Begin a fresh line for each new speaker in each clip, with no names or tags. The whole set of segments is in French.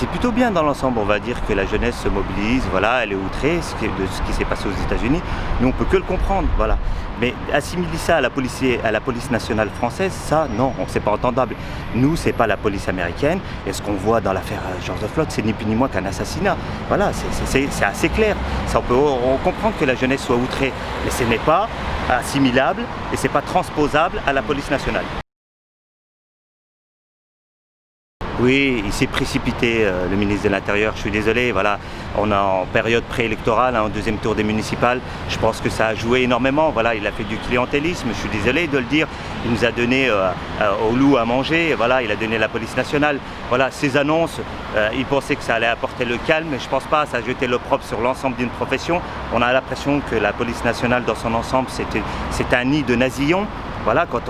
c'est plutôt bien dans l'ensemble. On va dire que la jeunesse se mobilise, voilà, elle est outrée de ce qui s'est passé aux États-Unis. Nous, on peut que le comprendre, voilà. Mais assimiler ça à la police nationale française, ça, non, c'est pas entendable. Nous, c'est pas la police américaine. Et ce qu'on voit dans l'affaire George Floyd, c'est ni plus ni moins qu'un assassinat. Voilà, c'est assez clair. Ça, on comprend que la jeunesse soit outrée, mais ce n'est pas assimilable et c'est pas transposable à la police nationale. Oui, il s'est précipité, le ministre de l'Intérieur, je suis désolé, voilà, on est en période préélectorale, en deuxième tour des municipales, je pense que ça a joué énormément, voilà, il a fait du clientélisme, je suis désolé de le dire, il nous a donné au loup à manger, voilà, il a donné la police nationale, voilà, ces annonces, il pensait que ça allait apporter le calme, mais je pense pas, ça a jeté l'opprobre sur l'ensemble d'une profession, on a l'impression que la police nationale dans son ensemble, c'est un nid de nasillons. Voilà, quand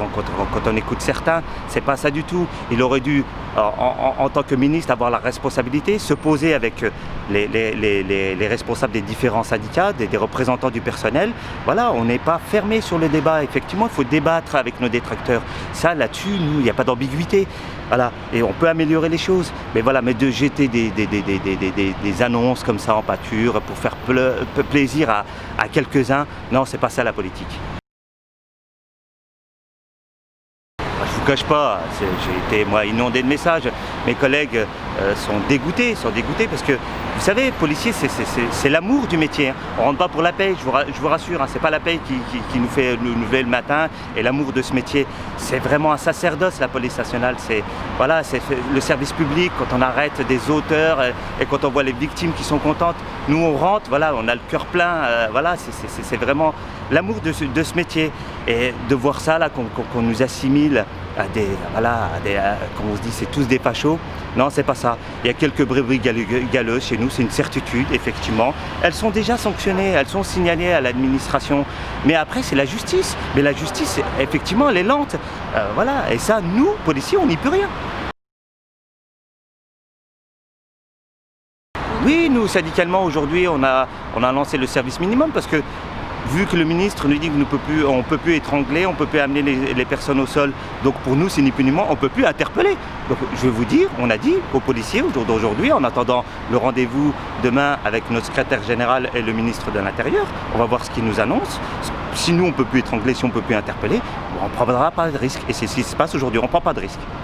on écoute certains, c'est pas ça du tout. Il aurait dû, en tant que ministre, avoir la responsabilité, se poser avec les responsables des différents syndicats, des représentants du personnel. Voilà, on n'est pas fermé sur le débat. Effectivement, il faut débattre avec nos détracteurs. Ça, là-dessus, nous, il n'y a pas d'ambiguïté. Voilà, et on peut améliorer les choses. Mais voilà, mais de jeter des annonces comme ça en pâture pour faire plaisir à quelques-uns, non, c'est pas ça la politique. Je ne vous cache pas, j'ai été moi inondé de messages. Mes collègues sont dégoûtés parce que, vous savez, policier, c'est l'amour du métier. Hein. On ne rentre pas pour la paye, je vous rassure. Hein, c'est pas la paye qui nous fait nous lever le matin et l'amour de ce métier. C'est vraiment un sacerdoce, la police nationale. Voilà, c'est le service public, quand on arrête des auteurs et quand on voit les victimes qui sont contentes. Nous, on rentre, voilà, on a le cœur plein. Voilà, c'est vraiment l'amour de ce métier. Et de voir ça, là, qu'on nous assimile à comme on se dit, c'est tous des fachos. Non, c'est pas ça. Il y a quelques brebis galeuses chez nous, c'est une certitude, effectivement. Elles sont déjà sanctionnées, elles sont signalées à l'administration. Mais après, c'est la justice. Mais la justice, effectivement, elle est lente. Voilà. Et ça, nous, policiers, on n'y peut rien. Oui, nous, syndicalement, aujourd'hui, on a lancé le service minimum parce que vu que le ministre nous dit qu'on ne peut plus étrangler, on ne peut plus amener les personnes au sol, donc pour nous, c'est ni plus ni moins, on ne peut plus interpeller. Donc je vais vous dire, on a dit aux policiers au jour d'aujourd'hui, en attendant le rendez-vous demain avec notre secrétaire général et le ministre de l'Intérieur, on va voir ce qu'il nous annonce. Si nous, on ne peut plus étrangler, si on ne peut plus interpeller, on ne prendra pas de risque. Et c'est ce qui se passe aujourd'hui, on ne prend pas de risque.